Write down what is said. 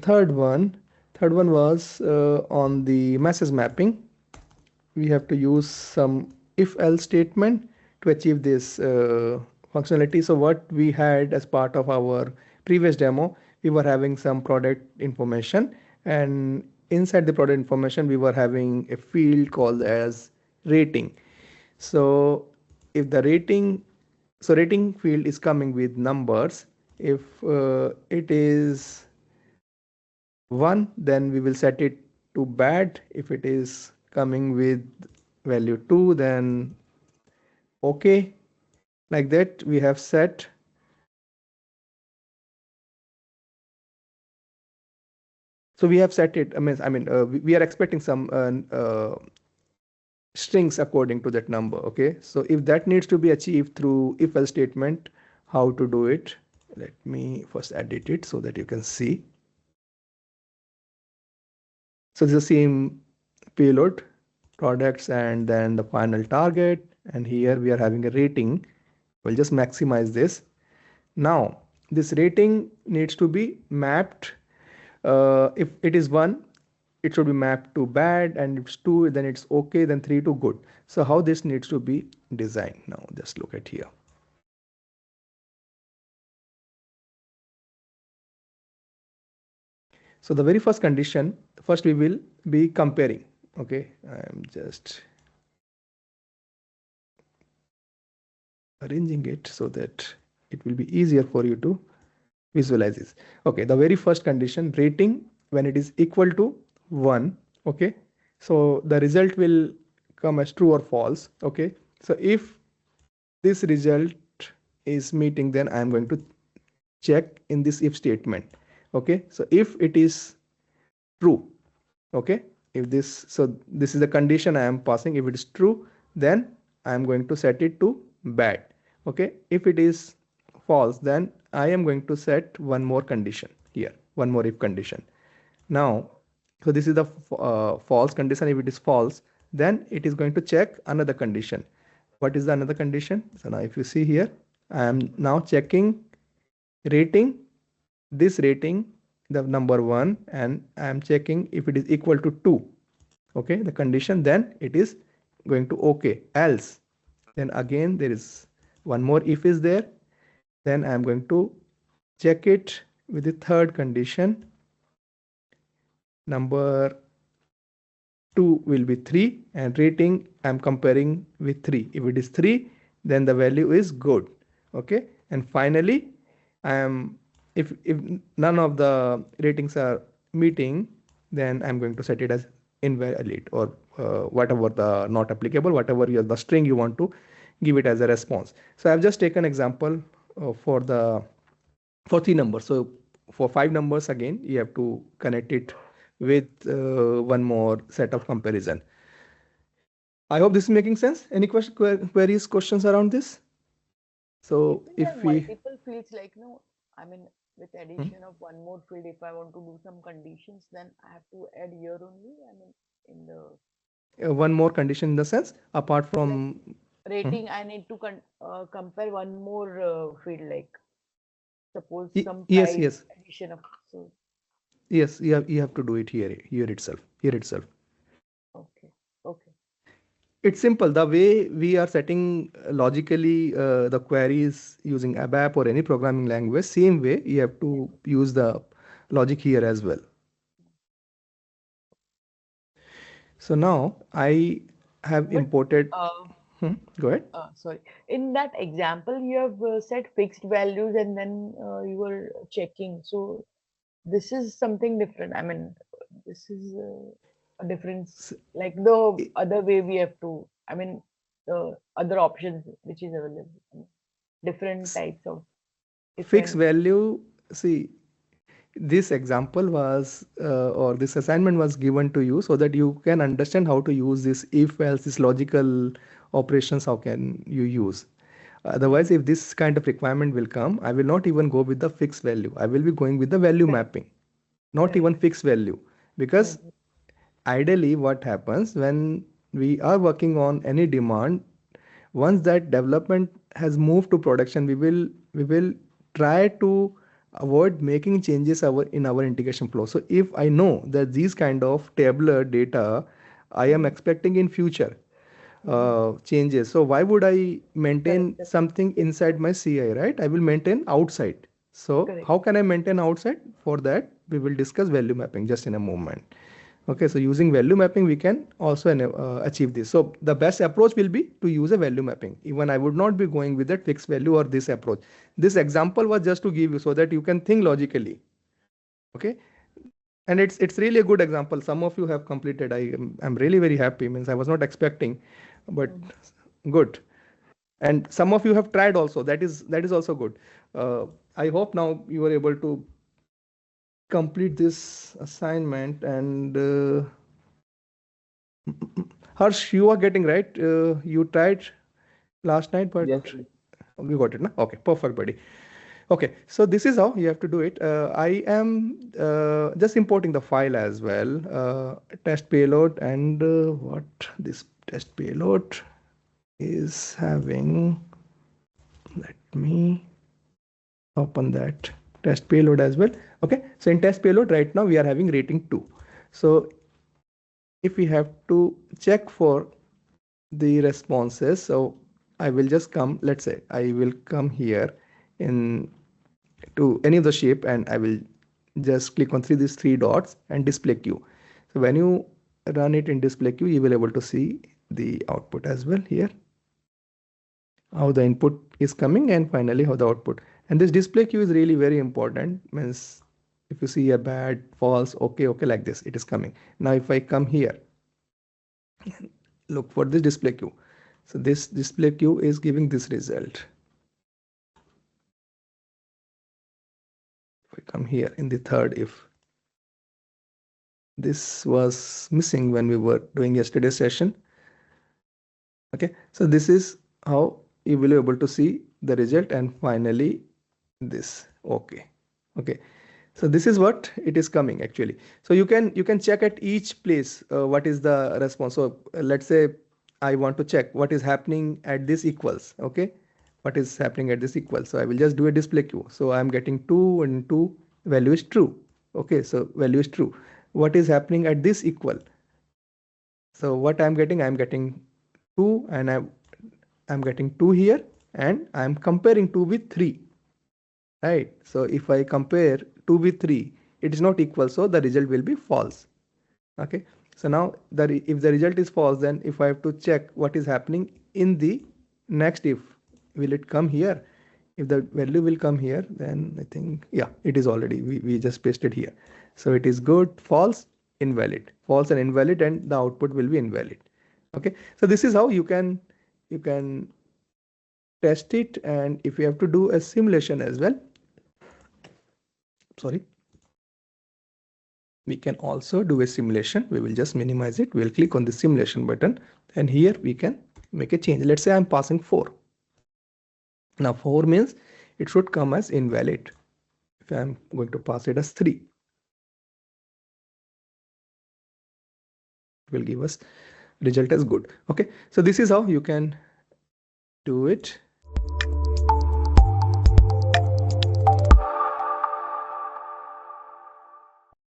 third one was on the message mapping. We have to use some if-else statement to achieve this functionality. So what we had as part of our previous demo, we were having some product information, and inside the product information we were having a field called as rating. So if the rating field is coming with numbers, if it is 1, then we will set it to bad. If it is coming with value 2, then okay. Like that we have set. So we have set it. We are expecting some strings according to that number. Okay, so if that needs to be achieved through if else statement, how to do it? Let me first edit it so that you can see. So this is the same payload, products, and then the final target, and here we are having a rating. We'll just maximize this. Now this rating needs to be mapped. If it is 1, it should be mapped to bad, and if it's 2, then it's okay, then 3 to good. So how this needs to be designed? Now just look at here. So the very first condition, first we will be comparing. Okay, I'm just arranging it so that it will be easier for you to visualize this. Okay, the very first condition, rating when it is equal to 1. Okay, so the result will come as true or false. Okay, so if this result is meeting, then I'm going to check in this if statement. Okay, so if it is true, okay, if this, so this is the condition I am passing. If it is true, then I am going to set it to bad. Okay, if it is false, then I am going to set one more condition here, one more if condition. Now, so this is the false condition. If it is false, then it is going to check another condition. What is the another condition? So now if you see here, I am now checking rating, this rating, the number 1, and I am checking if it is equal to 2. Okay, the condition, then it is going to okay. Else, then again there is one more if is there. Then I am going to check it with the third condition. Number 2 will be 3, and rating I'm comparing with 3. If it is 3, then the value is good. Okay, and finally I am, if none of the ratings are meeting, then I'm going to set it as invalid, or whatever the not applicable, whatever the string you want to give it as a response. So I've just taken example for 3 numbers. So for 5 numbers, again you have to connect it with one more set of comparison. I hope this is making sense. Any queries, questions around this? So if we multiple fields, like, no, I mean, with addition of one more field, if I want to do some conditions, then I have to add here only. I mean, in the one more condition in the sense apart from rating, I need to compare one more field, like suppose some yes, price yes, addition of, so yes, you have to do it here itself. okay, okay. It's simple. The way we are setting logically the queries using ABAP or any programming language, same way you have to use the logic here as well. So now I have imported. Go ahead. Sorry. In that example, you have set fixed values and then you were checking. So this is something different. I mean, this is a difference, like the other way we have to, I mean, the other options which is available, different types of Fixed different. value. See, this example was or this assignment was given to you so that you can understand how to use this if else, this logical operations, how can you use. Otherwise, if this kind of requirement will come, I will not even go with the fixed value. I will be going with the value mapping, not even fixed value. Because ideally what happens when we are working on any demand, once that development has moved to production, we will try to avoid making changes in our integration flow. So if I know that these kind of tabular data I am Mm-hmm. expecting in future Mm-hmm. changes, so why would I Correct, maintain correct. something inside my CI, right? I will maintain outside. So Correct. how can I maintain outside? For that, we will discuss value mapping just in a moment. Okay, so using value mapping, we can also achieve this. So the best approach will be to use a value mapping. Even I would not be going with that fixed value or this approach. This example was just to give you so that you can think logically. Okay, and it's really a good example. Some of you have completed. I'm really very happy. Means I was not expecting, but Mm-hmm. good. And some of you have tried also. That is also good. I hope now you are able to complete this assignment and. Harsh, you are getting right. You tried last night, but Yes, yes. you got it, na? Okay, perfect, buddy. Okay, so this is how you have to do it. I am just importing the file as well. Test payload and what this test payload is having. Let me open that test payload as well. Okay, so in test payload right now we are having rating 2. So if we have to check for the responses, so I will just come, let's say I will come here in to any of the shape and I will just click on these three dots and display queue. So when you run it in display queue, you will able to see the output as well here, how the input is coming and finally how the output. And this display queue is really very important. Means if you see a bad, false, okay, okay, like this, it is coming. Now if I come here, look for this display queue. So this display queue is giving this result. If I come here in the third, if this was missing when we were doing yesterday's session. Okay, so this is how you will be able to see the result and finally this. Okay, okay, so this is what it is coming actually. So you can check at each place what is the response. So let's say I want to check what is happening at this equals. Okay, what is happening at this equals. So I will just do a display queue. So I'm getting 2 and 2 value is true. Okay, so value is true. What is happening at this equal? So what I'm getting 2 and I'm getting 2 here and I'm comparing 2 with 3, right? So if I compare 2 with 3, it is not equal, so the result will be false. Okay, so now if the result is false, then if I have to check what is happening in the next if, will it come here? If the value will come here, then I think, yeah, it is already, we just pasted here. So it is good, false, invalid, false and invalid, and the output will be invalid. Okay, so this is how you can test it. And if you have to do a simulation as well, sorry, we can also do a simulation. We will just minimize it. We'll click on the simulation button and here we can make a change. Let's say I'm passing 4. Now 4 means it should come as invalid. If I'm going to pass it as 3, it will give us result as good. Okay, so this is how you can do it.